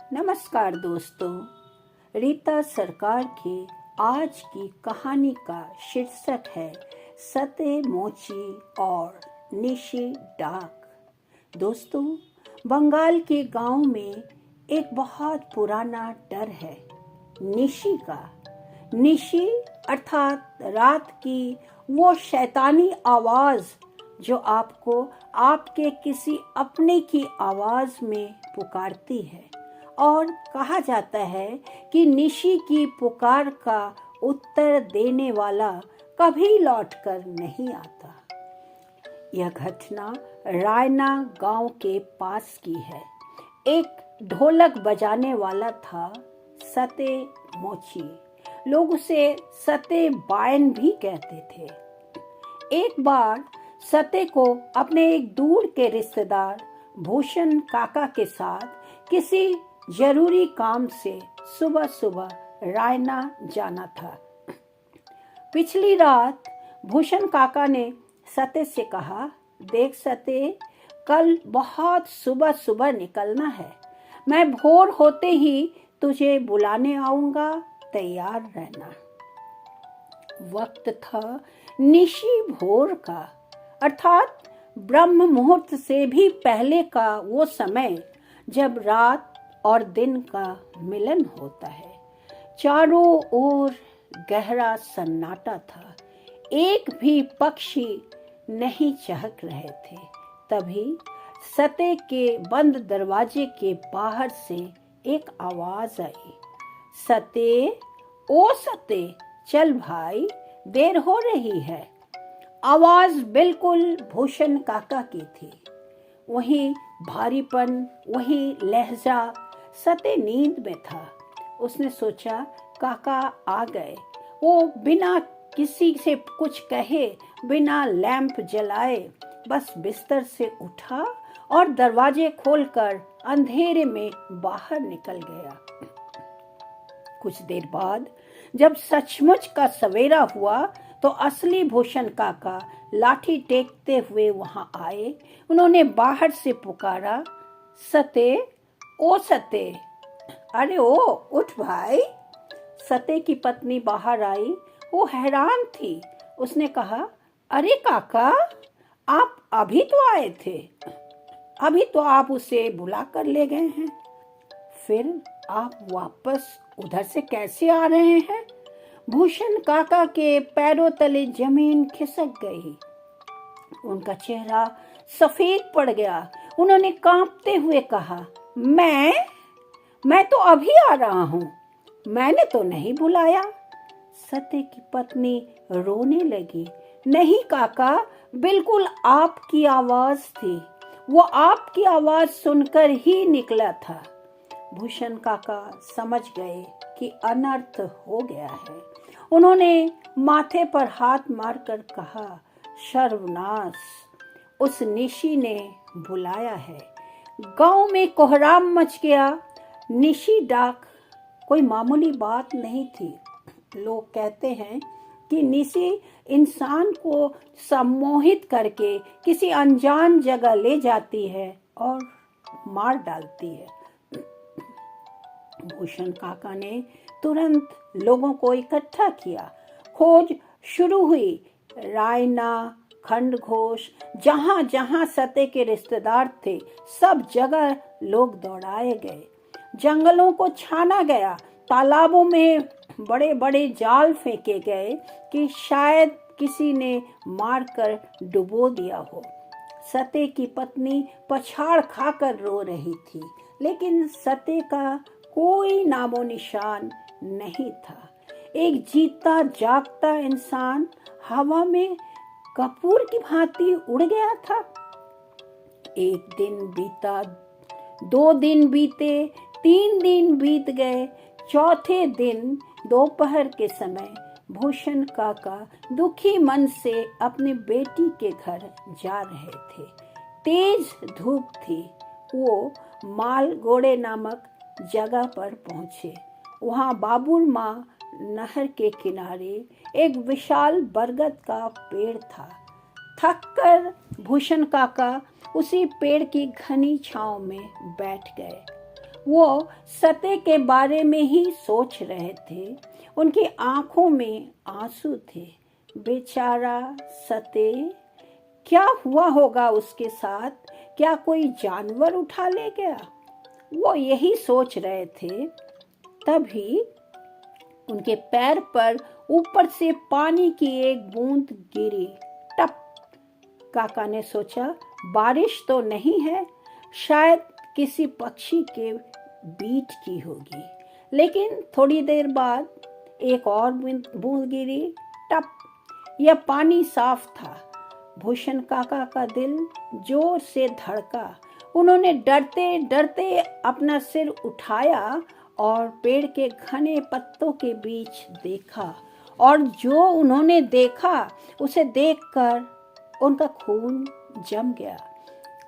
नमस्कार दोस्तों, रीता सरकार की आज की कहानी का शीर्षक है सते मोची और निशी डाक। दोस्तों, बंगाल के गांव में एक बहुत पुराना डर है निशी का। निशी अर्थात रात की वो शैतानी आवाज जो आपको आपके किसी अपने की आवाज में पुकारती है, और कहा जाता है कि निशी की पुकार का उत्तर देने वाला कभी लौटकर नहीं आता। यह घटना रायना गांव के पास की है। एक ढोलक बजाने वाला था सते मोची। लोग उसे सते बायन भी कहते थे। एक बार सते को अपने एक दूर के रिश्तेदार भूषण काका के साथ किसी जरूरी काम से सुबह सुबह रायना जाना था। पिछली रात भूषण काका ने सते से कहा, देख सते, कल बहुत सुबह सुबह निकलना है। मैं भोर होते ही तुझे बुलाने आऊंगा, तैयार रहना। वक्त था निशी भोर का, अर्थात ब्रह्म मुहूर्त से भी पहले का वो समय जब रात और दिन का मिलन होता है। चारों ओर गहरा सन्नाटा था। एक भी पक्षी नहीं चहक रहे थे। तभी सते के बंद दरवाजे के बाहर से एक आवाज आई, सते, ओ सते, चल भाई, देर हो रही है। आवाज बिल्कुल भूषण काका की थी। वही भारीपन, वही लहजा। सते नींद में था। उसने सोचा काका आ गए। वो बिना किसी से कुछ कहे, बिना लैंप जलाए बस बिस्तर से उठा और दरवाजे खोलकर अंधेरे में बाहर निकल गया। कुछ देर बाद जब सचमुच का सवेरा हुआ तो असली भूषण काका लाठी टेकते हुए वहां आए। उन्होंने बाहर से पुकारा, सते, ओ सते, अरे ओ, उठ भाई। सते की पत्नी बाहर आई। वो हैरान थी। उसने कहा, अरे काका, आप अभी तो आए थे। अभी तो आप उसे बुला कर ले गए हैं। फिर आप वापस उधर से कैसे आ रहे हैं? भूषण काका के पैरों तले जमीन खिसक गई। उनका चेहरा सफेद पड़ गया। उन्होंने कांपते हुए कहा, मैं तो अभी आ रहा हूँ। मैंने तो नहीं बुलाया। सते की पत्नी रोने लगी। नहीं काका, बिल्कुल आपकी आवाज थी। वो आपकी आवाज सुनकर ही निकला था। भूषण काका समझ गए कि अनर्थ हो गया है। उन्होंने माथे पर हाथ मारकर कहा, सर्वनाश, उस निशी ने बुलाया है। गांव में कोहराम मच गया। निशी डाक कोई मामूली बात नहीं थी। लोग कहते हैं कि निशी इंसान को सम्मोहित करके किसी अनजान जगह ले जाती है और मार डालती है। भूषण काका ने तुरंत लोगों को इकट्ठा किया। खोज शुरू हुई। रायना, खंडघोष, जहां जहां सते के रिश्तेदार थे, सब जगह लोग दौड़ाए गए। जंगलों को छाना गया। तालाबों में बड़े बड़े जाल फेंके गए कि शायद किसी ने मारकर डुबो दिया हो। सते की पत्नी पछाड़ खाकर रो रही थी, लेकिन सते का कोई नामो निशान नहीं था। एक जीता जागता इंसान हवा में कपूर की भांति उड़ गया था। एक दिन बीता, 2 दिन बीते, 3 दिन बीत गए। चौथे दिन दोपहर के समय भूषण काका दुखी मन से अपनी बेटी के घर जा रहे थे। तेज धूप थी। वो मालगोड़े नामक जगह पर पहुंचे। वहां बाबुल माँ नहर के किनारे एक विशाल बरगद का पेड़ था। थककर भूषण काका उसी पेड़ की घनी छांव में बैठ गए। वो सते के बारे में ही सोच रहे थे। उनकी आंखों में आंसू थे। बेचारा सते, क्या हुआ होगा उसके साथ? क्या कोई जानवर उठा ले गया? वो यही सोच रहे थे। तभी उनके पैर पर ऊपर से पानी की एक बूंद गिरी। टप। काका ने सोचा बारिश तो नहीं है, शायद किसी पक्षी के बीट की होगी। लेकिन थोड़ी देर बाद एक और बूंद गिरी। टप। यह पानी साफ था। भूषण काका का दिल जोर से धड़का। उन्होंने डरते डरते अपना सिर उठाया और पेड़ के घने पत्तों के बीच देखा। और जो उन्होंने देखा उसे देखकर उनका खून जम गया।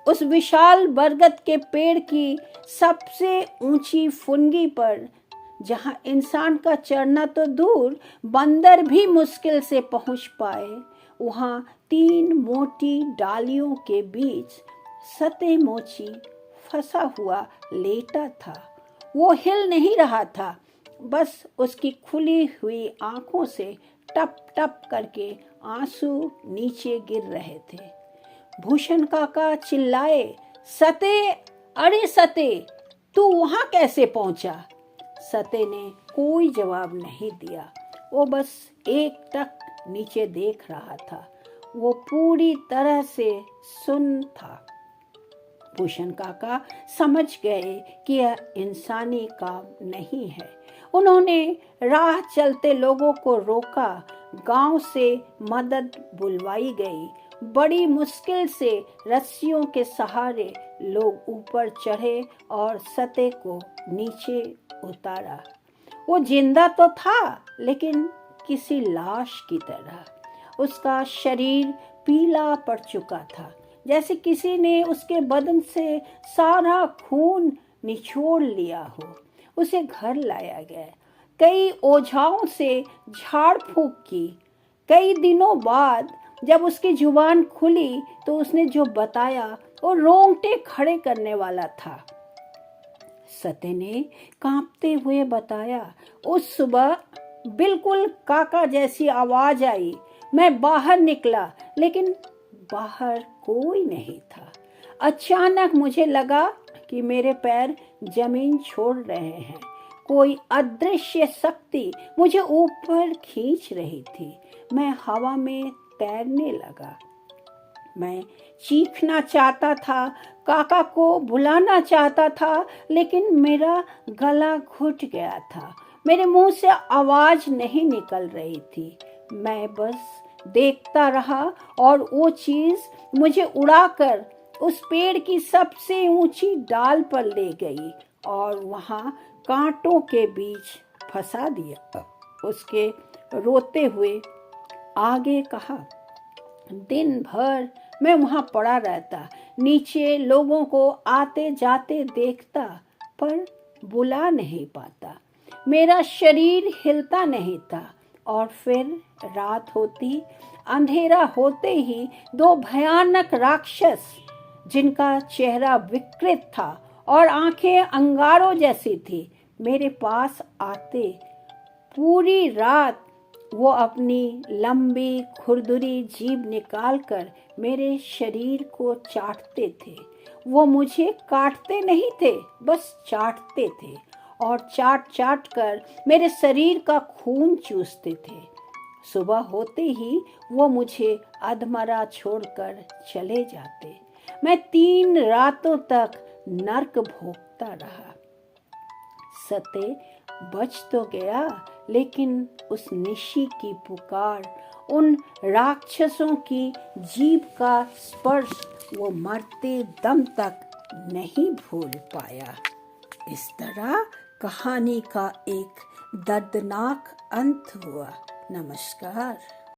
उस विशाल बरगद के पेड़ की सबसे ऊंची फुनगी पर, जहां इंसान का चढ़ना तो दूर, बंदर भी मुश्किल से पहुंच पाए, वहां 3 मोटी डालियों के बीच सते मोची फंसा हुआ लेटा था। वो हिल नहीं रहा था, बस उसकी खुली हुई आंखों से टप टप करके आंसू नीचे गिर रहे थे। भूषण काका चिल्लाए, सते, अरे सते, तू वहां कैसे पहुंचा? सते ने कोई जवाब नहीं दिया। वो बस एकटक नीचे देख रहा था। वो पूरी तरह से सुन्न था। भूषण काका समझ गए कि यह इंसानी काम नहीं है। उन्होंने राह चलते लोगों को रोका। गांव से मदद बुलवाई गई। बड़ी मुश्किल से रस्सियों के सहारे लोग ऊपर चढ़े और सते को नीचे उतारा। वो जिंदा तो था, लेकिन किसी लाश की तरह। उसका शरीर पीला पड़ चुका था, जैसे किसी ने उसके बदन से सारा खून निचोड़ लिया हो। उसे घर लाया गया। कई ओझाओं से झाड़ फूंक की। कई दिनों बाद जब उसकी जुबान खुली तो उसने जो बताया वो रोंगटे खड़े करने वाला था। सते ने कांपते हुए बताया, उस सुबह बिल्कुल काका जैसी आवाज आई। मैं बाहर निकला, लेकिन बाहर कोई नहीं था। अचानक मुझे लगा कि मेरे पैर जमीन छोड़ रहे हैं। कोई अदृश्य शक्ति मुझे ऊपर खींच रही थी। मैं हवा में तैरने लगा। मैं चीखना चाहता था, काका को बुलाना चाहता था, लेकिन मेरा गला घुट गया था। मेरे मुंह से आवाज नहीं निकल रही थी। मैं बस देखता रहा और वो चीज मुझे उड़ाकर उस पेड़ की सबसे ऊंची डाल पर ले गई और वहां कांटों के बीच फंसा दिया। उसके रोते हुए आगे कहा, दिन भर मैं वहां पड़ा रहता, नीचे लोगों को आते जाते देखता, पर बुला नहीं पाता। मेरा शरीर हिलता नहीं था। और फिर रात होती, अंधेरा होते ही 2 भयानक राक्षस, जिनका चेहरा विकृत था और आंखें अंगारों जैसी थी, मेरे पास आते। पूरी रात वो अपनी लंबी खुरदुरी जीभ निकालकर मेरे शरीर को चाटते थे। वो मुझे काटते नहीं थे, बस चाटते थे और चाट चाट कर मेरे शरीर का खून चूसते थे। सुबह होते ही वो मुझे अधमरा छोड़कर चले जाते। मैं 3 रातों तक नर्क भोगता रहा। सते बच तो गया, लेकिन उस निशी की पुकार, उन राक्षसों की जीभ का स्पर्श वो मरते दम तक नहीं भूल पाया। इस तरह कहानी का एक दर्दनाक अंत हुआ। नमस्कार।